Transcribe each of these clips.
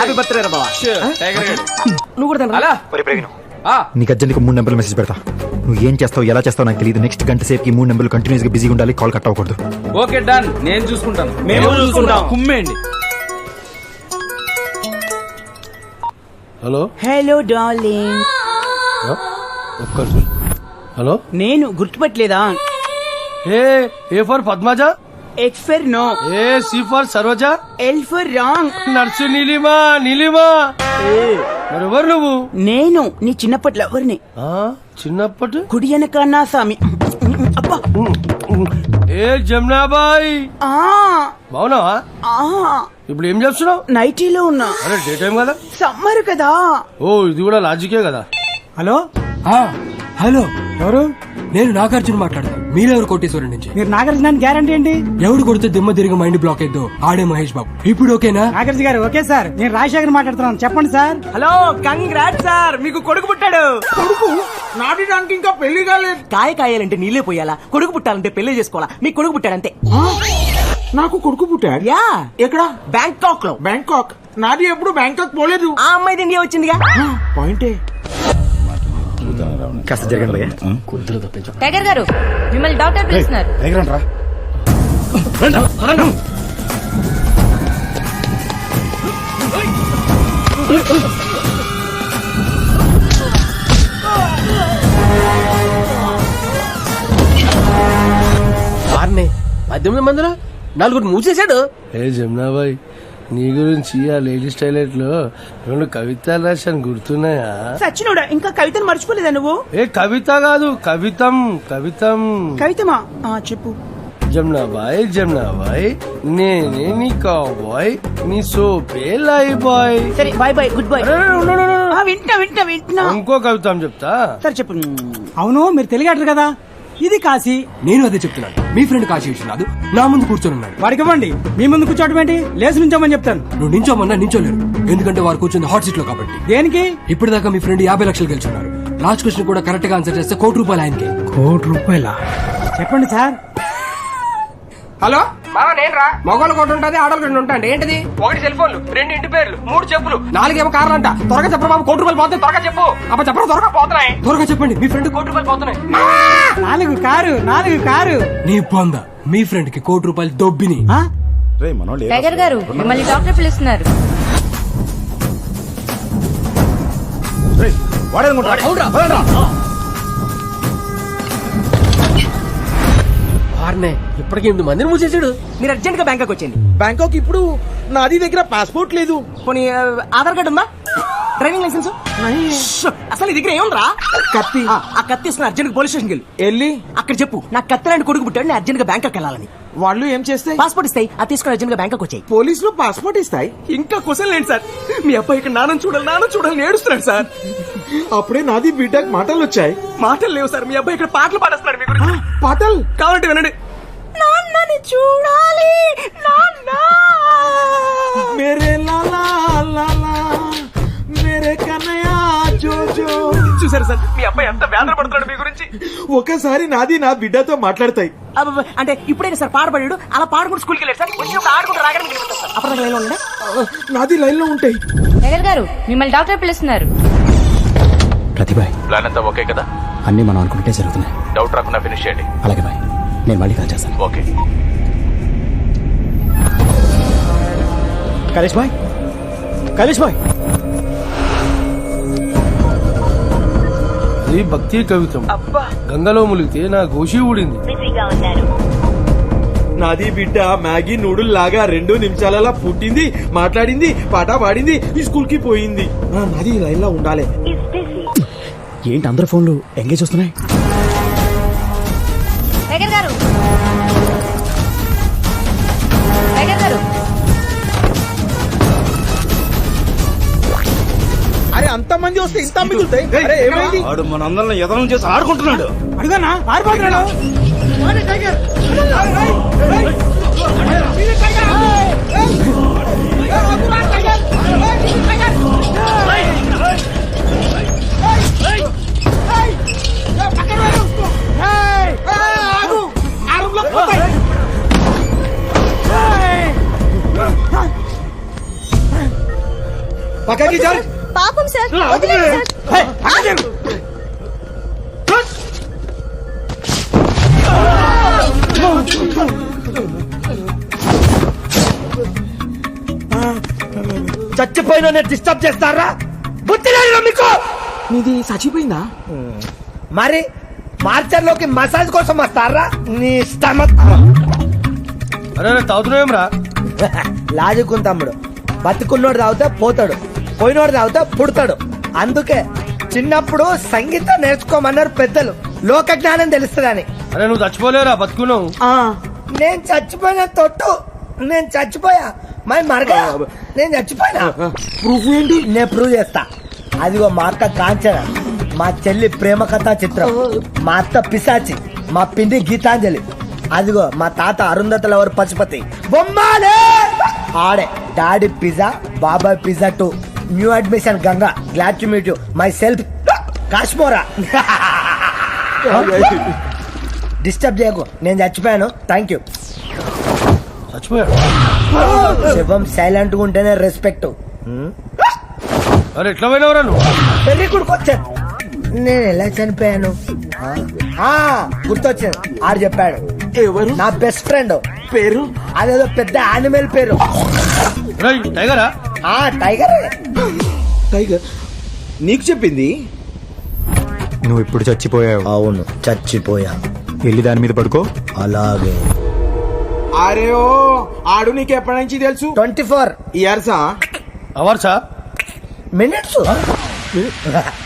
Happy birthday రా బావా. నువ్వు కూడా తినరా? నీకు అర్జెంట్గా 3 నెంబర్లు మెసేజ్ పెడతా. నువ్వు ఏం చేస్తావు ఎలా చేస్తావు నాకు తెలియదు. నెక్స్ట్ గంట సేపు ఈ 3 నెంబర్లు కంటిన్యూస్ గా బిజీగా ఉండాలి. కాల్ కట్ అవ్వకూడదు. ఓకే డన్, నేను చూసుకుంటాను. మేము చూసుకుంటాం. కుమ్మేయండి. Hello hello darling. హలో, నేను గుర్తుపట్టలేదా? A for Padmaja, X for no, A C for Saroja, L for wrong. Nurse Neelima. Neelima మరెవరు నువ్వు? నేను నీ చిన్నప్పటి లవర్ని. చిన్నప్పటి కుడి వెనక నా సామి. అబ్బా. ఏ జమునాబాయ్, ఆ బావునావా? ఆ ఇప్పుడు ఏం చేస్తున్నావు? నైటీలో ఉన్నా. అరే డే టైం కదా. సమ్మర్ కదా. ఓ ఇది కూడా లాజికే కదా. హలో హలో, ఎవరు? నేను నాగార్జున మాట్లాడతాను. మీరెవరు? కోటేశ్వరం నుంచి. మీరు నాగార్జున గ్యారంటీ ఏంటి? ఎవడు కొడితే దిమ్మ తిరిగి మైండ్ బ్లాక్ అయిద్దో ఆడే మహేష్ బాబు. ఇప్పుడు ఓకేనా? నాగార్జున గారు ఓకే సార్. నేను రాజశేఖర్ మాట్లాడుతున్నాను. చెప్పండి సార్. హలో, కంగ్రాట్స్ సార్, మీకు కొడుకు పుట్టాడు. కొడుకు నాటిడానికి ఇంకా పెళ్లి కాలేదు. కాయ కాయాలంటే నీళ్ళే పోయాలా, కొడుకు పుట్టాలంటే పెళ్లి చేసుకోవాలా? మీకు కొడుకు పుట్టాడంతే. నాకు కొడుకు పుట్టాడు. యా. ఎక్కడ? బ్యాంకాక్ లో. బ్యాంకాక్? నాది ఎప్పుడు బ్యాంకాక్ పోలేదు. ఆ అమ్మాయి ఇండియా వచ్చిందిగా. పాయింటే. కాస్త జరగండి భయ్యా. టైగర్ గారు మిమ్మల్ని డాక్టర్ పిలుస్తున్నారు. వారిని 18 మందిలో 4 మూసేశాడు. ఏ జమునాబాయ్, నీ గురించి ఆ లేడీస్ టాయిలెట్ లో 2 కవితలు రాశాను, గుర్తున్నాయా? సచ్చినోడా, ఇంకా కవితను మర్చిపోలేదా నువ్వు? ఏ కవిత కాదు, కవితం. కవితం. కవితమా? చెప్పు. జమునాబాయ్ జమునాబాయ్, నేనే నీ కాబాయ్, నీ సోపే లై బాయ్. సరే బాయ్ బాయ్, గుడ్ బాయ్. వింటా వింటా వింటున్నా. ఇంకో కవితం చెప్తా. సరే చెప్పు. అవును, మీరు తెలియగలరు కదా. ఇది కాశీ. నేను అదే చెప్తున్నాను. మీ ఫ్రెండ్ కాశీ విశ్వనాథ్ నా ముందు కూర్చొని ఉన్నాడు. వాడికి ఇవ్వండి. మీ ముందు కూర్చోవడం ఏంటి? లేచి నించోమని చెప్తాను. నువ్వు నించోమన్నా నించోలేరు, ఎందుకంటే వారు కూర్చుంది హాట్ సీట్ లో కాబట్టి. దేనికి? ఇప్పటిదాకా మీ ఫ్రెండ్ 50 లక్షలు గెలుచున్నారు. లాస్ట్ క్వశ్చన్ కూడా కరెక్ట్ గా ఆన్సర్ చేస్తే ₹1,00,00,000 ఆయనకి. ₹1,00,00,000? చెప్పండి సార్. హలో మామ, నేను రా. మగవాళ్ళు ఒకటి ఉంటుంది, ఆడవాళ్ళు 2 ఉంటాయండి. ఏంటిది? 1 సెల్ ఫోన్లు, 2 ఇంటి పేర్లు, 3 చెప్పులు, 4 ఏమో కార్లు అంట. త్వరగా చెప్పరు బాబు, ₹1,00,00,000 పోతే. త్వరగా చెప్పు. అప్ప చెప్పరు, త్వరగా పోతున్నాయి. త్వరగా చెప్పండి. మీ ఫ్రెండ్ ₹1,00,00,000 పోతున్నాయి. 4 కారు. నీ పొంద. మీ ఫ్రెండ్ కి ₹1,00,00,000 దొబ్బిని. టైగర్ గారు మిమ్మల్ని డాక్టర్ పిలుస్తున్నారు. ఇప్పటికి 8 మందిని మూసేశాడు. మీరు అర్జెంట్ గా బ్యాంకాక్ వచ్చేయండి. బ్యాంకాక్ ఇప్పుడు నాది దగ్గర పాస్పోర్ట్ లేదు. పోనీ ఆధార్ కార్డు ఉందా? Driving licence? అసలు నీ దగ్గర ఏముందిరా? కత్తి. ఆ కత్తి ఇస్తున్నా, అర్జెంట్ పోలీస్ స్టేషన్కి వెళ్ళి అక్కడ చెప్పు నాకు కత్తి లాంటి కొడుకు పుట్టాడు, నేను అర్జెంట్ గా బ్యాంకాక్ వెళ్ళాలని. వాళ్ళు ఏం చేస్తాయి? పాస్పోర్ట్ ఇస్తాయి, అది తీసుకుని అర్జెంట్ గా బ్యాంకాక్ వచ్చాయి. పోలీసులు పాస్పోర్ట్ ఇస్తాయి. ఇంకా క్వశ్చన్ లేండి సార్. మీ అబ్బాయి ఇక్కడ నాన్న చూడాలని ఏడుస్తున్నాడు సార్. అప్పుడే నాది బీటెక్ మాటలు వచ్చాయి. మాటలు లేవు సార్. మీ అబ్బాయి ఇక్కడ పాటలు పాడేస్తున్నాడు మీ గురించి. పాటలు కావాలంటే వినండి. నాన్నని చూడాలి నాన్న, మేరే లాలా లాలా, మేరే కన్నయ్య జోజో. చూసారు సార్ మీ అబ్బాయి ఎంత వేదన పడుతున్నాడు మీ గురించి. ఒకసారి నాది నా బిడ్డతో మాట్లాడతాయి. అంటే ఇప్పుడే సార్ పాడబడాడు, అలా పాడుకుంటూ స్కూల్కి వెళ్ళాడు సార్. వచ్చినప్పుడు ఆడుకుంటూ రాగానే అప్పుడు లైన్ లో ఉండే. నాది లైన్ లో ఉంటాయి. టైగర్ గారు మిమ్మల్ని డాక్టర్ పిలుస్తున్నారు. ప్రతిభాయ్, ప్లాన్ అంతా ఓకే కదా? అన్ని మనం అనుకుంటే జరుగుతున్నాయి. డౌట్ రాకుండా ఫినిష్ చేయండి. అలాగే బాయ్, నేను మళ్ళీ కాల్ చేస్తాను. ఓకే. కలేష్ బాయ్, అది భక్తి కవితం. గంగలో ములిగితే నా గోషి ఊడింది. నాది బిడ్డ మ్యాగీ నూడుల్ లాగా 2 నిమిషాలలో పుట్టింది, మాట్లాడింది, పాట పాడింది, ఈ స్కూల్ కి పోయింది. నాది లైన్ లో ఉండాలి. ఏంటి అందరు ఫోన్లు ఎంగేజ్ వస్తున్నాయి? టైగర్ గారు అరే అంత మంది వస్తే ఇంత మిగులుతాయి. అరే ఏమైంది? వాడు మనందరం ఎదనం చేసి ఆడుకుంటున్నాడు. అడుగునా పారిపోతున్నాడు. పక్కకి జరు. పాపం సార్ హే, పక్కకి జరు. చచ్చిపోయిన డిస్టర్బ్ చేస్తారా? బుద్ధి లేదు మీకు? నీది చచ్చిపోయిందా? మరి మార్చర్లోకి మసాజ్ కోసం వస్తారా? నీ స్టమక్ అరే తాగుతున్నాం రా. లాజుకుని తమ్ముడు, బతుకున్నోడు తాగితే పోతాడు, పోయినోడు తాగితే పుడతాడు. అందుకే చిన్నప్పుడు సంగీతం నేర్చుకోమన్నారు పెద్దలు, లోక జ్ఞానం తెలుస్తుందని. అరే నువ్వు చచ్చిపోలేరా, బతుకున్నావు. నేను చచ్చిపోయిన తొట్టు, నేను చచ్చిపోయా మై మరగా, నేను చచ్చిపోయినా. ప్రూఫ్ ఏంటి? నేను ప్రూవ్ చేస్తా. అదిగో మా అక్క కాంచన, మా చెల్లి ప్రేమ కథా చిత్రం, మా అత్త పిశాచి, మా పిండి గీతాంజలి, అదిగో మా తాత అరుంధతల ఎవరు పశుపతి బొమ్మాలే. ఆడే డాడీ పిజ్జా, బాబాయ్ pizza 2, new admission Ganga, glad to meet you, my self Kashmora. Disturb చేయకు, నేను చచ్చిపోయాను. Thank you. చచ్చిపోయాడు. శివం సైలెంట్ గా ఉంటేనే రెస్పెక్ట్. అరే ఎట్లా పోయినవరా నువ్వు? పెళ్లి కొడుకు వచ్చాను. నేను ఎలా చనిపోయాను? గుర్తొచ్చింది, ఆడు చెప్పాడు. ఎవరు? నా బెస్ట్ ఫ్రెండ్ పేరు? అదేదో పెద్ద యానిమల్ పేరు. రేయ్, టైగరా? టైగర్. టైగర్ నీకు చెప్పింది? నువ్వు ఇప్పుడు చచ్చిపోయావు. అవును, చచ్చిపోయా. వెళ్ళి దాని మీద పడుకో. అలాగే. అరే ఓ ఆడు నీకు ఎప్పటి నుంచి తెలుసు? 24 ఇయర్సా? అవర్సా? మినిట్స్.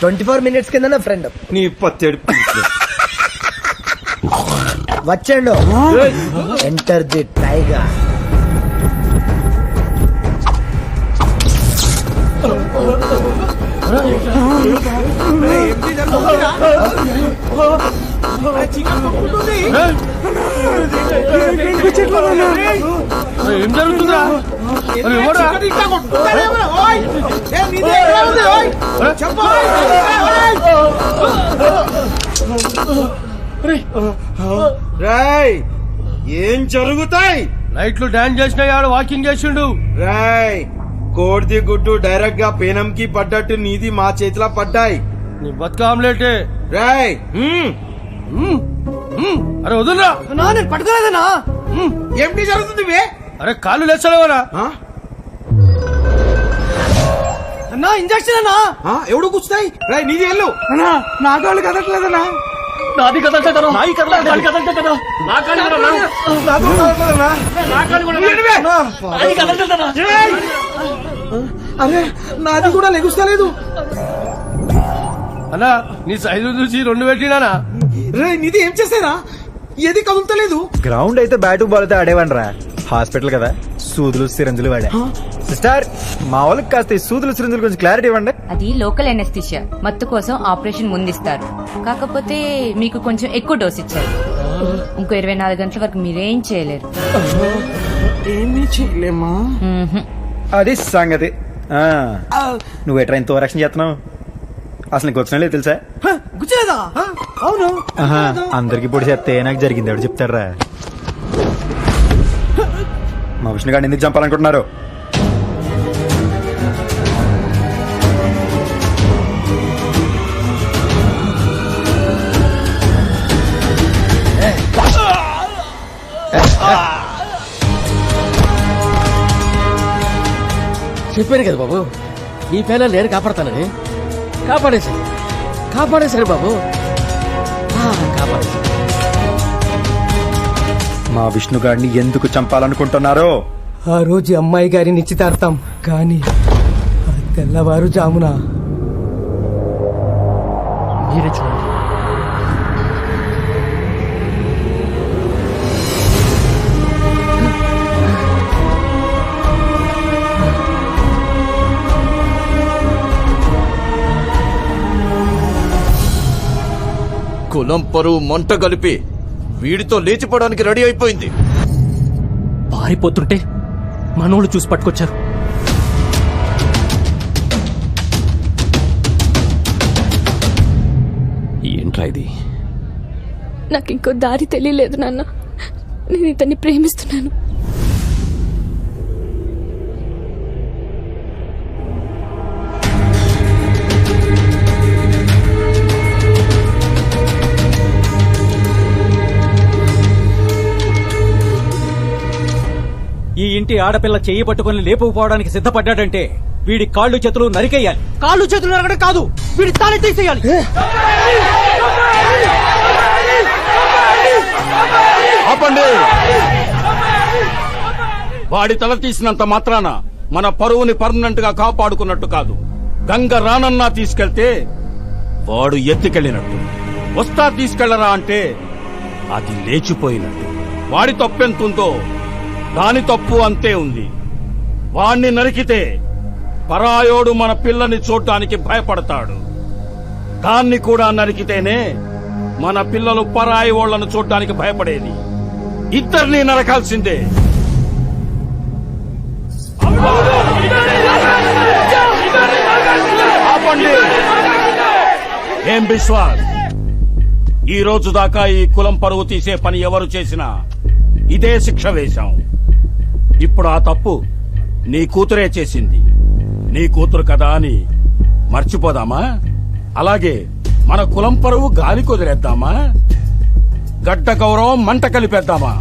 24 మినిట్స్ కింద నా ఫ్రెండ్ నీ పత్తేడు వచ్చాడు. Enter the tiger. ఏం జరుగుతుందా? అరే ఎవరా? రాయ్ ఏం జరుగుతాయి? నైట్లు డాన్స్ చేసిన ఆడు వాకింగ్ చేసిండు. రాయ్ కోడిది గుడ్డు డైరెక్ట్ గా పేనంకి పడ్డట్టు నీది మా చేతిలో పడ్డాయి. నీ బతుక ఆమ్లెటే. రాయ్ అరే వదులురా. నేను పట్టుకోలేదన్నా. ఏమిటి జరుగుతుంది వే? అరే కాళ్ళు లేచలేవరా? ఆ? అన్నా ఇంజక్షన్ అన్నా. ఆ, ఎవడు కూర్చుతాయి? రాయ్ నీది వెళ్ళు. అన్నా నా కాళ్ళు కదట్లేదన్నా. నాది కదలట్లేదన్నా. నాయి కదలట్లేదు కదా. నా కాళ్ళు కూడా అన్నా. నాతో మాట్లాడనా? నా కాళ్ళు కూడా అన్నా. నాది కదలట్లేదన్నా. అరే నాది కూడా లెగుస్తలేదు. అన్నా నీ సైజు చూసి 2 పెట్టినానా? రే నీది ఏం చేసేరా? ఏది కదులుతలేదు. గ్రౌండ్ అయితే బ్యాటు బాల్ అయితే ఆడేవాడి రా. హాస్పిటల్ కదా, సూదులు సిరంజులు వాడా. సిస్టర్, మా వాళ్ళకి కాస్త ఈ సూదులు సిరంజులు కొంచెం క్లారిటీ ఇవ్వండి. అది లోకల్ ఎనెస్థిషియా, మత్తు కోసం ఆపరేషన్ ముందిస్తారు. కాకపోతే మీకు కొంచెం ఎక్కువ డోస్ ఇచ్చారు. ఇంకో 24 గంటల వరకు మీరేం చేయలేరు. ఏమీ చేయలేమా? మ్మ్హ్మ్. అది సంగతి. నువ్వు ఎట్రా ఇంత రక్షణ చేస్తున్నావు? అసలు నీకు వచ్చినా లేదు తెలుసా? గుచ్చలేదా? అవును. అందరికి పొడి చేస్తే నాకు జరిగింది ఎవడు చెప్తారా? మా విష్ణు గారిని ఎందుకు చంపాలనుకుంటున్నారు? చెప్పాను కదా బాబు, నీ పైన నేను కాపాడతానని. కాపాడేశారు బాబు, కాపాడేశారు. మా విష్ణు గారిని ఎందుకు చంపాలనుకుంటున్నారో? ఆ రోజు అమ్మాయి గారి నిశ్చితార్థం, కానీ ఆ తెల్లవారుజామున మీరే చూడండి. కులం పరువు మంట కలిపి వీడితో లేచిపోవడానికి రెడీ అయిపోయింది. పారిపోతుంటే మనోళ్ళు చూసి పట్టుకొచ్చారు. ఏంట్రా ఇది? నాకు ఇంకో దారి తెలియలేదు నాన్న. నేను ఇతన్ని ప్రేమిస్తున్నాను. ఇంటి ఆడపిల్ల చెయ్యి పట్టుకుని లేపుకుపోవడానికి సిద్ధపడ్డాడంటే వీడి కాళ్ళు చేతులు నరికేయాలి. కాళ్ళు చేతులు నరకడం కాదు, వీడి తాళి తీసేయాలి. ఆపండి. వాడి తల తీసినంత మాత్రాన మన పరువుని పర్మనెంట్ గా కాపాడుకున్నట్టు కాదు. గంగ రానన్నా తీసుకెళ్తే వాడు ఎత్తుకెళ్ళినట్టు. వస్తా తీసుకెళ్లరా అంటే అది లేచిపోయినట్టు. వాడి తప్పెంతుందో దాని తప్పు అంతే ఉంది. వాణ్ణి నరికితే పరాయోడు మన పిల్లని చూడ్డానికి భయపడతాడు. దాన్ని కూడా నరికితేనే మన పిల్లలు పరాయి ఓళ్లను చూడ్డానికి భయపడేది. ఇద్దరిని నరకాల్సిందే. ఆపండి. ఏం విశ్వాస్, ఈ రోజు దాకా ఈ కులం పరువు తీసే పని ఎవరు చేసినా ఇదే శిక్ష వేశాం. ఇప్పుడు ఆ తప్పు నీ కూతురే చేసింది. నీ కూతురు కదా అని మర్చిపోదామా? అలాగే మన కులం పరువు గాలి కుదిరేద్దామా? గడ్డ గౌరవం మంట కలిపేద్దామా?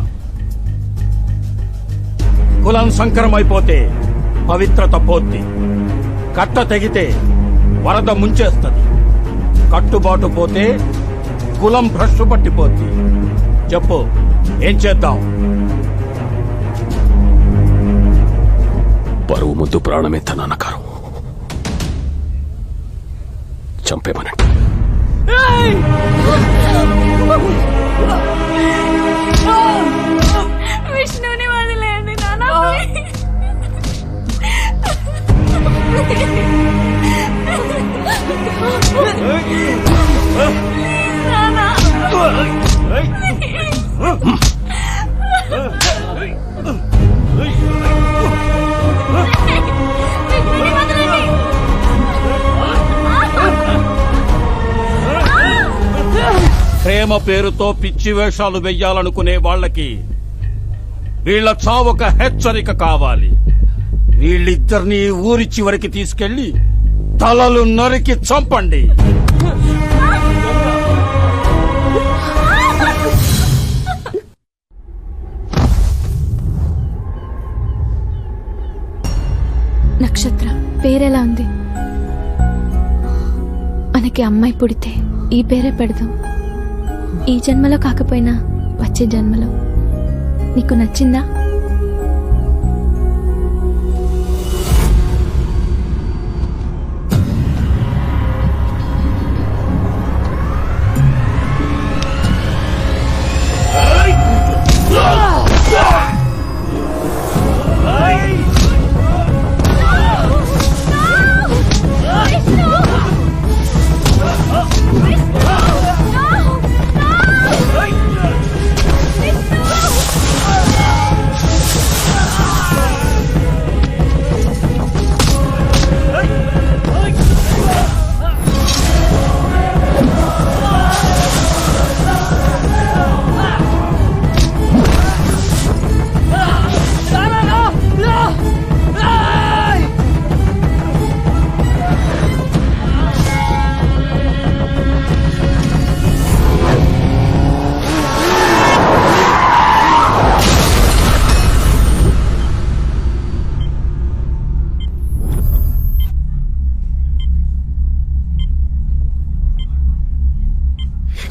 కులం సంకరమైపోతే పవిత్రత పోద్ది. కట్ట తెగితే వరద ముంచేస్తది. కట్టుబాటు పోతే కులం భ్రష్టు పట్టిపోద్ది. చెప్పు, ఏం చేద్దాం? పరువు ముద్దు ప్రాణమే తన అన్నకారం. చంపేమనండి. విష్ణుని వదిలేయండి నాన్న. ప్రేమ పేరుతో పిచ్చి వేషాలు వెయ్యాలనుకునే వాళ్ళకి వీళ్ల చావొక హెచ్చరిక కావాలి. వీళ్ళిద్దరినీ ఊరి చివరికి తీసుకెళ్లి తలలు నరికి చంపండి. నక్షత్ర పేరెలా ఉంది? మనకి అమ్మాయి పుడితే ఈ పేరే పెడదాం. ఈ జన్మలో కాకపోయినా వచ్చే జన్మలో. నీకు నచ్చిందా?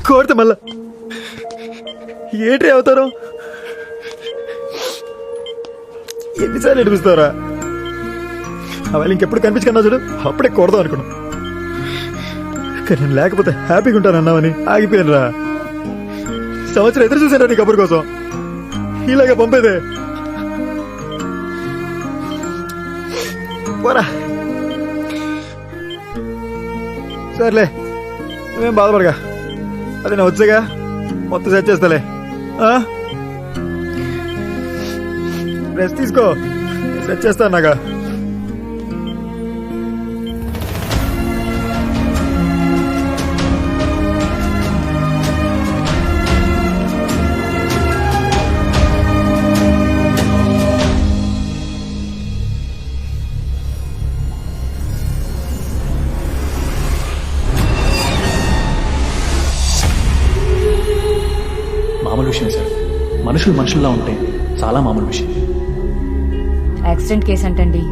కోరితే మళ్ళా ఏంటి అవుతారు? ఎన్నిసార్లు ఎడిపిస్తారా? అవి ఇంకెప్పుడు కనిపించుకున్నా చూడు, అప్పుడే కొడదాం అనుకున్నా. కానీ నేను లేకపోతే హ్యాపీగా ఉంటానన్నావని ఆగిపోయాను రా. సంవత్సరం ఎదురు చూసాను నీ కబుర్ కోసం. ఇలాగా పంపేదే పోరా. సర్లే, నువ్వేం బాధపడగా. అదే నేను వచ్చాగా మొత్తం సెట్ చేస్తాలే. రెస్ట్ తీసుకో, సెట్ చేస్తాను నాగా. మామూలు విషయం సార్. మనుషులు మనుషుల్లా ఉంటే చాలా మామూలు విషయం. యాక్సిడెంట్ కేసు అంటండి.